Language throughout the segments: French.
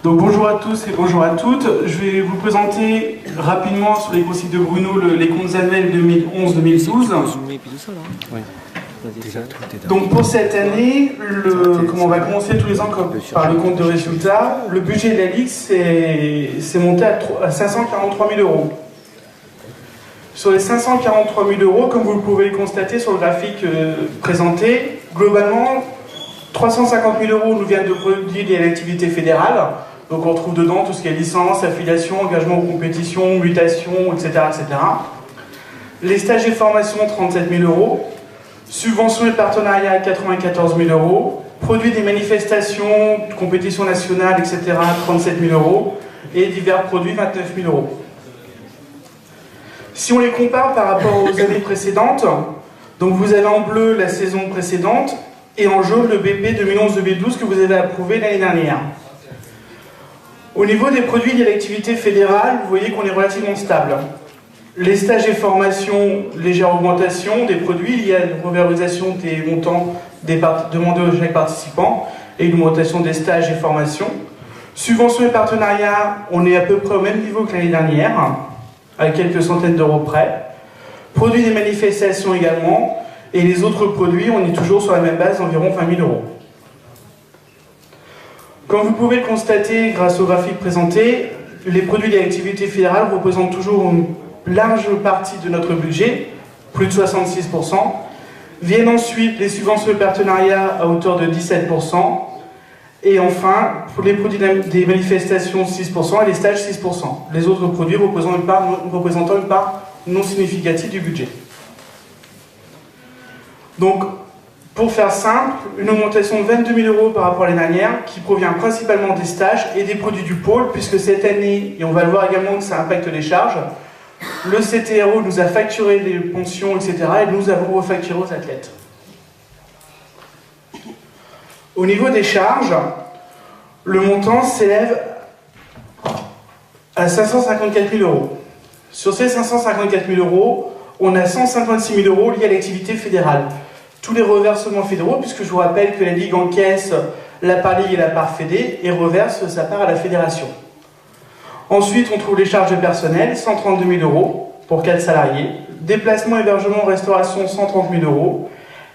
Donc bonjour à tous et bonjour à toutes. Je vais vous présenter rapidement sur les consignes de Bruno les comptes annuels 2011-2012. Donc pour cette année, comme on va commencer tous les ans par le compte de résultat, le budget de la Ligue s'est monté à 543 000 euros. Sur les 543 000 euros, comme vous pouvez le constater sur le graphique présenté, globalement, 350 000 euros nous viennent de produits liés à l'activité fédérale. Donc on retrouve dedans tout ce qui est licence, affiliation, engagement aux compétitions, mutation, etc., etc. Les stages et formations, 37 000 euros. Subventions et partenariats, 94 000 euros. Produits des manifestations, compétitions nationales, etc., 37 000 euros. Et divers produits, 29 000 euros. Si on les compare par rapport aux années précédentes, donc vous avez en bleu la saison précédente et en jaune le BP 2011-2012 que vous avez approuvé l'année dernière. Au niveau des produits liés à l'activité fédérale, vous voyez qu'on est relativement stable. Les stages et formations, légère augmentation des produits liés à une revalorisation des montants demandés aux chaque participant et une augmentation des stages et formations. Subventions et partenariats, on est à peu près au même niveau que l'année dernière, à quelques centaines d'euros près. Produits des manifestations également, et les autres produits, on est toujours sur la même base, environ 20 000 euros. Comme vous pouvez le constater grâce au graphique présenté, les produits de l'activité fédérale représentent toujours une large partie de notre budget, plus de 66%. Viennent ensuite les subventions et partenariats à hauteur de 17%. Et enfin, pour les produits des manifestations, 6% et les stages, 6%. Les autres produits représentant une part non significative du budget. Donc, pour faire simple, une augmentation de 22 000 euros par rapport à l'année dernière, qui provient principalement des stages et des produits du pôle, puisque cette année, et on va le voir également que ça impacte les charges, le CTRO nous a facturé les pensions, etc., et nous avons refacturé aux athlètes. Au niveau des charges, le montant s'élève à 554 000 euros. Sur ces 554 000 euros, on a 156 000 euros liés à l'activité fédérale. Tous les reversements fédéraux, puisque je vous rappelle que la Ligue encaisse la part Ligue et la part Fédé et reverse sa part à la fédération. Ensuite, on trouve les charges de personnel, 132 000 euros pour 4 salariés. Déplacement, hébergement, restauration, 130 000 euros.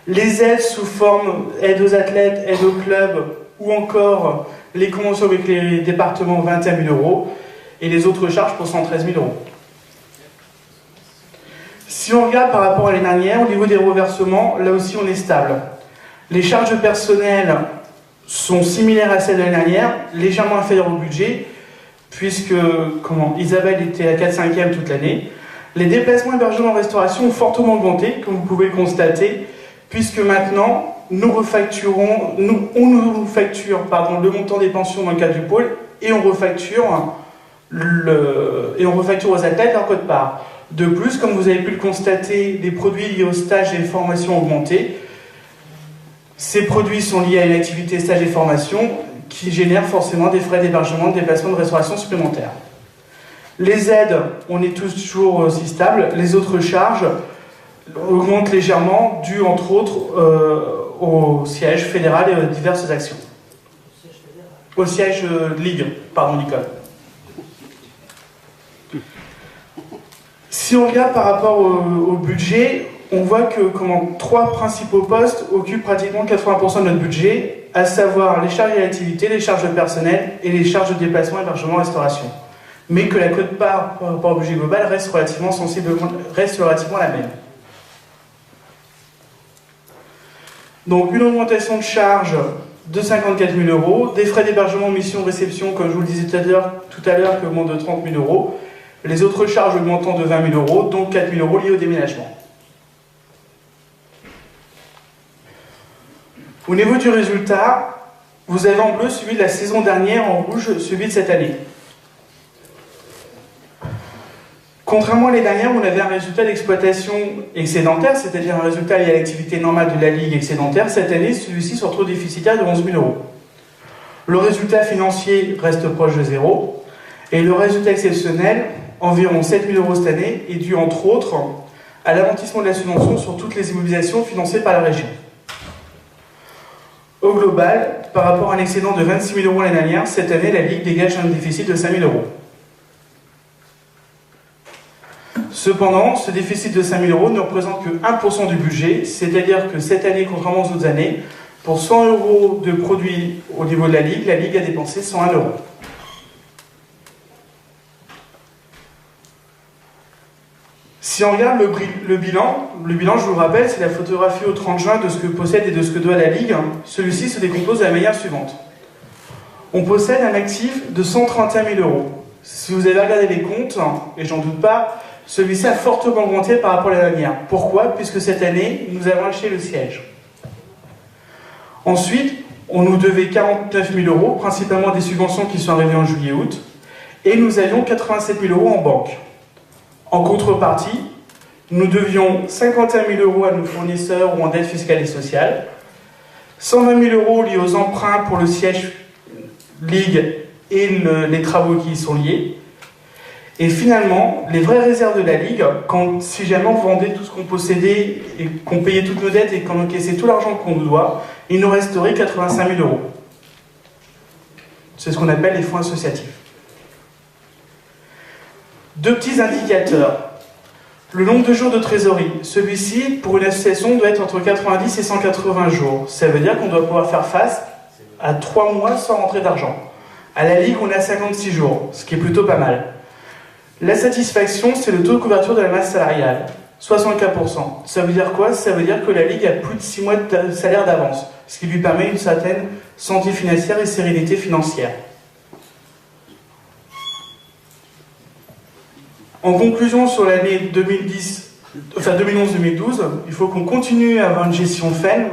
Les aides sous forme aide aux athlètes, aide aux clubs ou encore les conventions avec les départements, 21 000 euros. Et les autres charges pour 113 000 euros. Si on regarde par rapport à l'année dernière, au niveau des reversements, là aussi on est stable. Les charges de personnel sont similaires à celles de l'année dernière, légèrement inférieures au budget, puisque Isabelle était à 4/5e toute l'année. Les déplacements, hébergement, restauration ont fortement augmenté, comme vous pouvez le constater, puisque maintenant, on nous facture le montant des pensions dans le cadre du pôle, et on refacture aux athlètes leur quote-part. De plus, comme vous avez pu le constater, les produits liés aux stages et formations ont augmenté. Ces produits sont liés à une activité stage et formation qui génère forcément des frais d'hébergement, de déplacement, de restauration supplémentaires. Les aides, on est toujours aussi stable. Les autres charges augmentent légèrement, dû entre autres au siège fédéral et aux diverses actions. Au siège de Ligue, pardon, Nicole. Si on regarde par rapport au budget, on voit que trois principaux postes occupent pratiquement 80% de notre budget, à savoir les charges d'activité, les charges de personnel et les charges de déplacement, hébergement, restauration. Mais que la quote-part par rapport au budget global reste relativement la même. Donc une augmentation de charges de 54 000 euros, des frais d'hébergement, mission, réception, comme je vous le disais tout à l'heure, qui augmentent de 30 000 euros. Les autres charges augmentant de 20 000 euros, donc 4 000 euros liés au déménagement. Au niveau du résultat, vous avez en bleu celui de la saison dernière, en rouge celui de cette année. Contrairement à l'année dernière, on avait un résultat d'exploitation excédentaire, c'est-à-dire un résultat lié à l'activité normale de la Ligue excédentaire. Cette année, celui-ci se retrouve déficitaire de 11 000 euros. Le résultat financier reste proche de zéro, et le résultat exceptionnel, environ 7 000 euros cette année, est dû entre autres à l'amortissement de la subvention sur toutes les immobilisations financées par la région. Au global, par rapport à un excédent de 26 000 € l'année dernière, cette année, la Ligue dégage un déficit de 5 000 €. Cependant, ce déficit de 5 000 € ne représente que 1% du budget, c'est-à-dire que cette année, contrairement aux autres années, pour 100 € de produits au niveau de la Ligue a dépensé 101 €. Si on regarde le bilan, je vous le rappelle, c'est la photographie au 30 juin de ce que possède et de ce que doit la Ligue. Celui-ci se décompose de la manière suivante. On possède un actif de 131 000 €. Si vous avez regardé les comptes, et j'en doute pas, celui-ci a fortement augmenté par rapport à l'année dernière. Pourquoi? Puisque cette année, nous avons acheté le siège. Ensuite, on nous devait 49 000 €, principalement des subventions qui sont arrivées en juillet-août, et nous avions 87 000 € en banque. En contrepartie, nous devions 51 000 € à nos fournisseurs ou en dette fiscale et sociale, 120 000 € liés aux emprunts pour le siège Ligue et les travaux qui y sont liés. Et finalement, les vraies réserves de la Ligue, si jamais on vendait tout ce qu'on possédait et qu'on payait toutes nos dettes et qu'on encaissait tout l'argent qu'on nous doit, il nous resterait 85 000 €. C'est ce qu'on appelle les fonds associatifs. Deux petits indicateurs. Le nombre de jours de trésorerie. Celui-ci, pour une association, doit être entre 90 et 180 jours. Ça veut dire qu'on doit pouvoir faire face à 3 mois sans rentrée d'argent. À la Ligue, on est à 56 jours, ce qui est plutôt pas mal. La satisfaction, c'est le taux de couverture de la masse salariale. 64%. Ça veut dire quoi? Ça veut dire que la Ligue a plus de 6 mois de salaire d'avance, ce qui lui permet une certaine santé financière et sérénité financière. En conclusion, sur l'année 2011-2012, il faut qu'on continue à avoir une gestion saine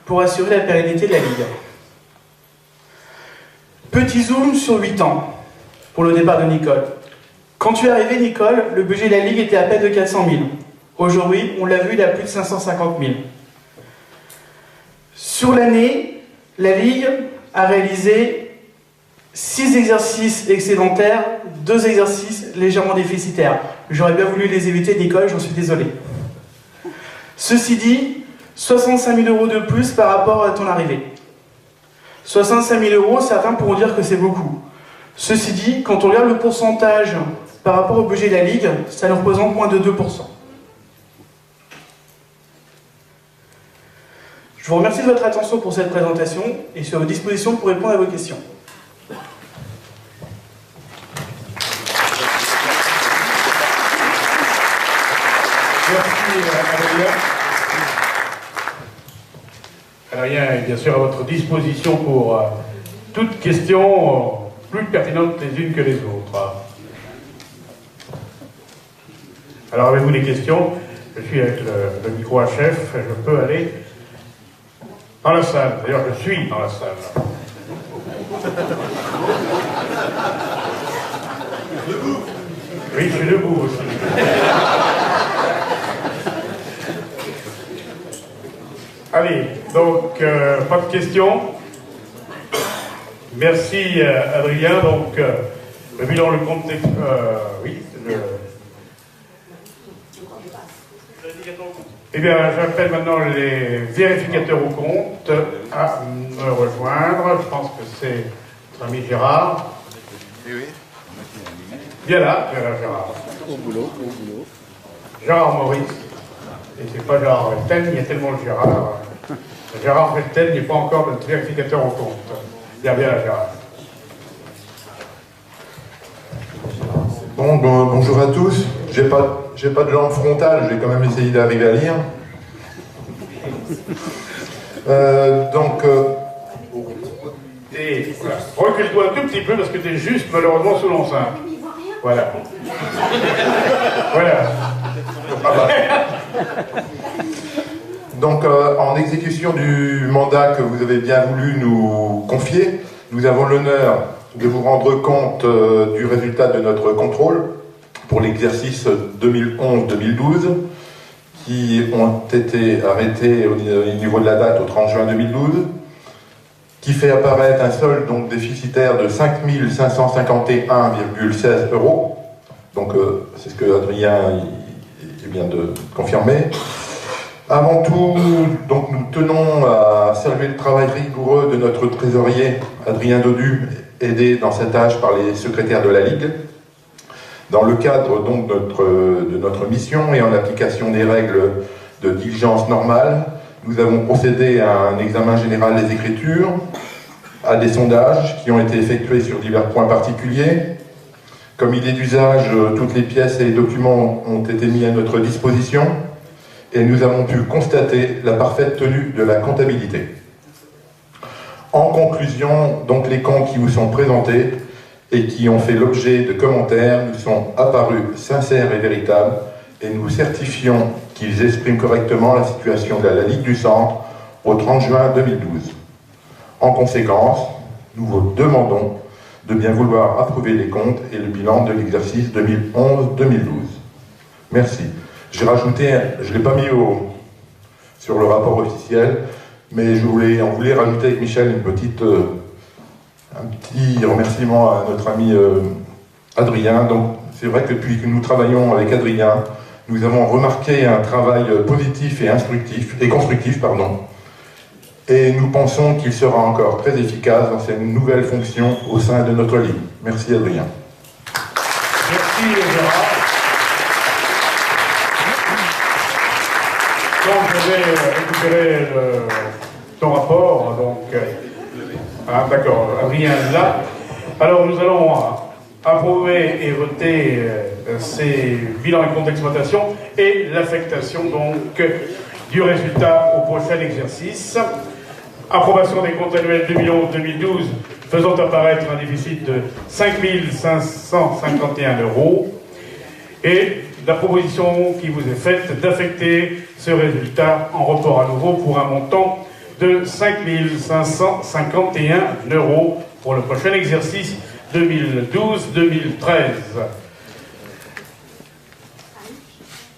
pour assurer la pérennité de la Ligue. Petit zoom sur 8 ans, pour le départ de Nicole. Quand tu es arrivé, Nicole, le budget de la Ligue était à peine de 400 000. Aujourd'hui, on l'a vu, il est à plus de 550 000. Sur l'année, la Ligue a réalisé 6 exercices excédentaires, 2 exercices légèrement déficitaires. J'aurais bien voulu les éviter, Nicole, j'en suis désolé. Ceci dit, 65 000 € de plus par rapport à ton arrivée. 65 000 €, certains pourront dire que c'est beaucoup. Ceci dit, quand on regarde le pourcentage par rapport au budget de la Ligue, ça ne représente moins de 2%. Je vous remercie de votre attention pour cette présentation et suis à votre disposition pour répondre à vos questions. Merci Adrien. Adrien est bien sûr à votre disposition pour toutes questions plus pertinentes les unes que les autres. Alors avez-vous des questions? Je suis avec le micro à chef, je peux aller dans la salle. D'ailleurs, je suis dans la salle. Debout. Oui, je suis debout aussi. Allez, donc, pas de questions. Merci Adrien. Donc, le bilan, le compte, oui, Eh bien, j'appelle maintenant les vérificateurs au compte à me rejoindre. Je pense que c'est notre ami Gérard. Oui, oui. Bien là, Gérard. Au boulot. Gérard Maurice. Et c'est pas Gérard Velten, il y a tellement de Gérard. Gérard Velten n'est pas encore notre vérificateur au compte. Bien là, Gérard. Bonjour à tous. J'ai pas de lampe frontale, j'ai quand même essayé d'arriver à lire. Et voilà. Recule-toi un tout petit peu parce que tu es juste malheureusement sous l'enceinte. Voilà. Voilà. Donc, en exécution du mandat que vous avez bien voulu nous confier, nous avons l'honneur de vous rendre compte du résultat de notre contrôle pour l'exercice 2011-2012 qui ont été arrêtés au niveau de la date au 30 juin 2012, qui fait apparaître un solde donc déficitaire de 5 551,16 €. Donc c'est ce que Adrien vient de confirmer. Avant tout, donc, nous tenons à saluer le travail rigoureux de notre trésorier Adrien Dodu, aidé dans sa tâche par les secrétaires de la Ligue. Dans le cadre donc, de notre mission et en application des règles de diligence normale, nous avons procédé à un examen général des écritures, à des sondages qui ont été effectués sur divers points particuliers. Comme il est d'usage, toutes les pièces et les documents ont été mis à notre disposition et nous avons pu constater la parfaite tenue de la comptabilité. En conclusion, donc les comptes qui vous sont présentés et qui ont fait l'objet de commentaires nous sont apparus sincères et véritables et nous certifions qu'ils expriment correctement la situation de la Ligue du Centre au 30 juin 2012. En conséquence, nous vous demandons de bien vouloir approuver les comptes et le bilan de l'exercice 2011-2012. Merci. J'ai rajouté, je ne l'ai pas mis sur le rapport officiel, mais on voulait rajouter avec Michel un petit remerciement à notre ami Adrien. Donc, c'est vrai que depuis que nous travaillons avec Adrien, nous avons remarqué un travail positif et constructif, et nous pensons qu'il sera encore très efficace dans ses nouvelles fonctions au sein de notre Ligue. Merci Adrien. Merci Gérard. Donc je vais récupérer ton rapport. D'accord, Adrien est là. Alors nous allons approuver et voter ces bilans et comptes d'exploitation et l'affectation donc du résultat au prochain exercice. Approbation des comptes annuels 2011-2012 faisant apparaître un déficit de 5 551 € et la proposition qui vous est faite d'affecter ce résultat en report à nouveau pour un montant de 5 551 € pour le prochain exercice 2012-2013.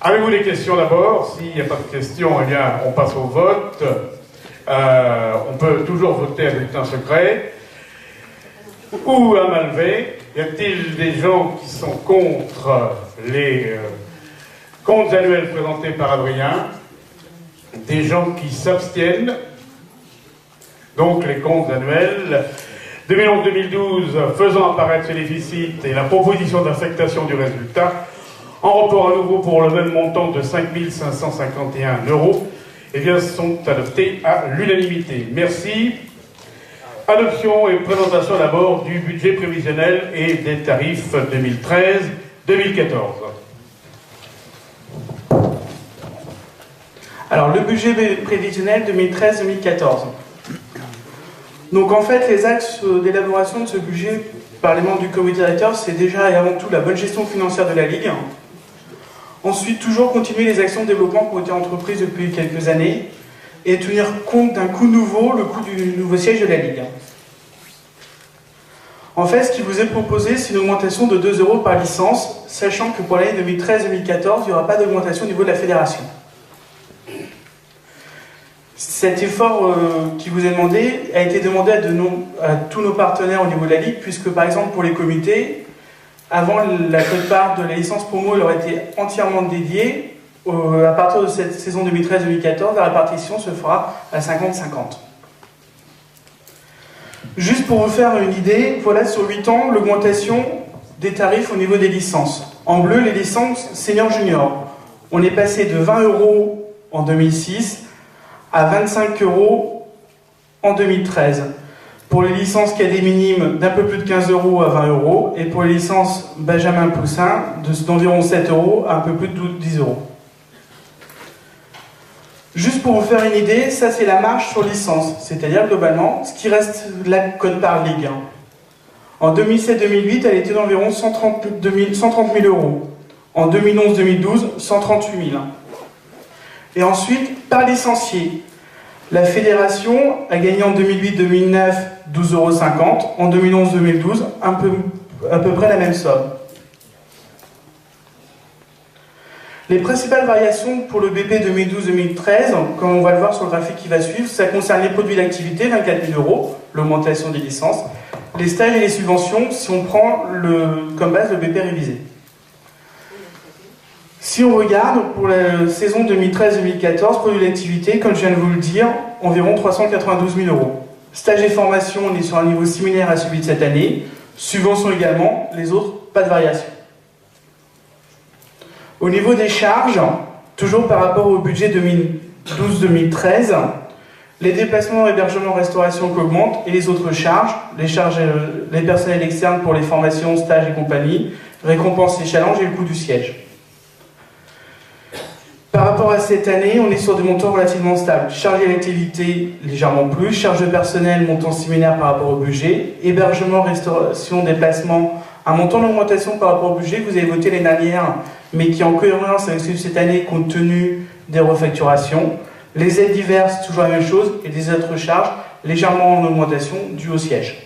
Avez-vous des questions d'abord? S'il n'y a pas de questions, eh bien, on passe au vote. On peut toujours voter à bulletin secret ou à main levée. Y a-t-il des gens qui sont contre les comptes annuels présentés par Adrien? Des gens qui s'abstiennent? Donc les comptes annuels 2011-2012 faisant apparaître ce déficit et la proposition d'affectation du résultat en report à nouveau pour le même montant de 5 551 €, eh bien, sont adoptés à l'unanimité. Merci. Adoption et présentation d'abord du budget prévisionnel et des tarifs 2013-2014. Alors, le budget prévisionnel 2013-2014. Donc, en fait, les axes d'élaboration de ce budget par les membres du comité directeur, c'est déjà et avant tout la bonne gestion financière de la Ligue. Ensuite, toujours continuer les actions de développement qui ont été entreprises depuis quelques années et tenir compte d'un coût nouveau, le coût du nouveau siège de la Ligue. En fait, ce qui vous est proposé, c'est une augmentation de 2 € par licence, sachant que pour l'année 2013-2014, il n'y aura pas d'augmentation au niveau de la fédération. Cet effort qui vous est demandé a été demandé à tous nos partenaires au niveau de la Ligue, puisque par exemple pour les comités, avant la quote-part de la licence promo leur était entièrement dédiée. À partir de cette saison 2013-2014, la répartition se fera à 50-50. Juste pour vous faire une idée, voilà sur 8 ans l'augmentation des tarifs au niveau des licences. En bleu, les licences senior-junior. On est passé de 20 € en 2006 à 25 € en 2013. Pour les licences cadet minime, d'un peu plus de 15 € à 20 €, et pour les licences Benjamin Poussin, d'environ 7 € à un peu plus de 10 €. Juste pour vous faire une idée, ça c'est la marge sur licence, c'est-à-dire globalement, ce qui reste la quote-part Ligue 1. En 2007-2008, elle était d'environ 130 000 €. En 2011-2012, 138 000. Et ensuite, par licencié, la fédération a gagné en 2008-2009 12,50 €, en 2011-2012 à peu près la même somme. Les principales variations pour le BP 2012-2013, comme on va le voir sur le graphique qui va suivre, ça concerne les produits d'activité, 24 000 €, l'augmentation des licences, les stages et les subventions, si on prend comme base le BP révisé. Si on regarde, pour la saison 2013-2014, produit d'activité, comme je viens de vous le dire, environ 392 000 euros. Stage et formation, on est sur un niveau similaire à celui de cette année. Subventions également, les autres, pas de variation. Au niveau des charges, toujours par rapport au budget 2012-2013, les déplacements, hébergement, restauration qui augmentent et les autres charges, les personnels externes pour les formations, stages et compagnie, récompenses et challenges et le coût du siège. Par rapport à cette année, on est sur des montants relativement stables. Charge d'activité légèrement plus, charge de personnel, montant similaire par rapport au budget, hébergement, restauration, déplacement, un montant d'augmentation par rapport au budget que vous avez voté l'année dernière, mais qui est en cohérence avec celui de cette année compte tenu des refacturations. Les aides diverses, toujours la même chose, et des autres charges légèrement en augmentation dues au siège.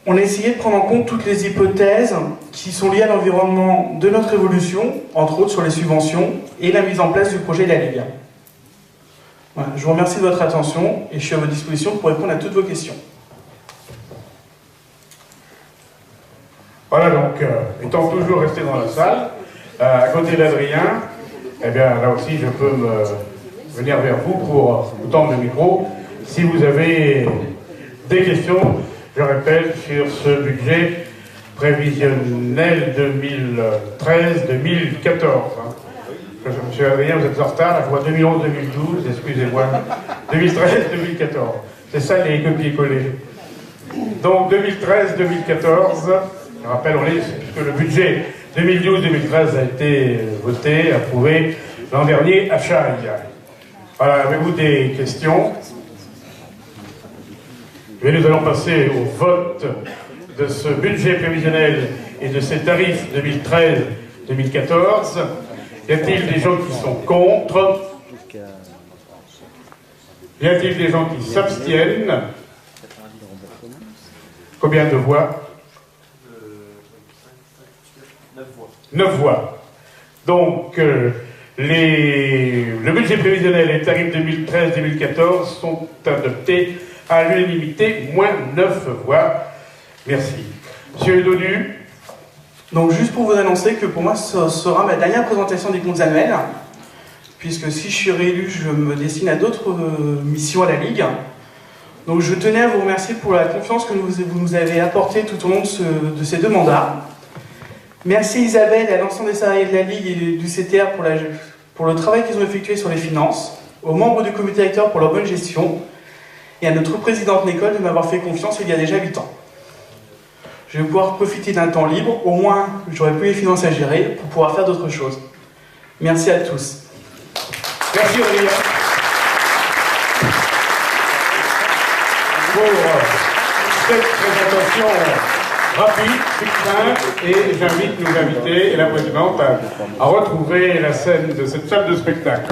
On a essayé de prendre en compte toutes les hypothèses qui sont liées à l'environnement de notre évolution, entre autres sur les subventions et la mise en place du projet de la Ligue. Voilà, je vous remercie de votre attention et je suis à votre disposition pour répondre à toutes vos questions. Voilà donc, étant toujours resté dans la salle, à côté d'Adrien, eh bien là aussi je peux venir vers vous pour vous tendre le micro si vous avez des questions. Je répète, sur ce budget prévisionnel 2013-2014. Monsieur Adrien, vous êtes en retard, là, je vois 2011-2012, excusez-moi. 2013-2014. C'est ça les copier-coller. Donc 2013-2014, je rappelle, puisque le budget 2012-2013 a été voté, approuvé l'an dernier à Chaille. Voilà, avez-vous des questions ? Et nous allons passer au vote de ce budget prévisionnel et de ces tarifs 2013-2014. Y a-t-il des gens qui sont contre? Y a-t-il des gens qui s'abstiennent? Combien de voix? 9 voix. Donc, le budget prévisionnel et les tarifs 2013-2014 sont adoptés à l'unanimité, moins 9 voix. Merci. Monsieur Dodu. Donc juste pour vous annoncer que pour moi, ce sera ma dernière présentation des comptes annuels, puisque si je suis réélu, je me destine à d'autres missions à la Ligue. Donc je tenais à vous remercier pour la confiance que vous nous avez apportée tout au long de ces 2 mandats. Merci Isabelle et à l'ensemble des salariés de la Ligue et du CTR pour le travail qu'ils ont effectué sur les finances, aux membres du comité directeur pour leur bonne gestion, et à notre présidente Nicole de m'avoir fait confiance il y a déjà 8 ans. Je vais pouvoir profiter d'un temps libre, au moins j'aurai plus les finances à gérer pour pouvoir faire d'autres choses. Merci à tous. Merci Aurélien. Pour cette présentation rapide, succincte, et j'invite nos invités et la présidente à retrouver la scène de cette salle de spectacle.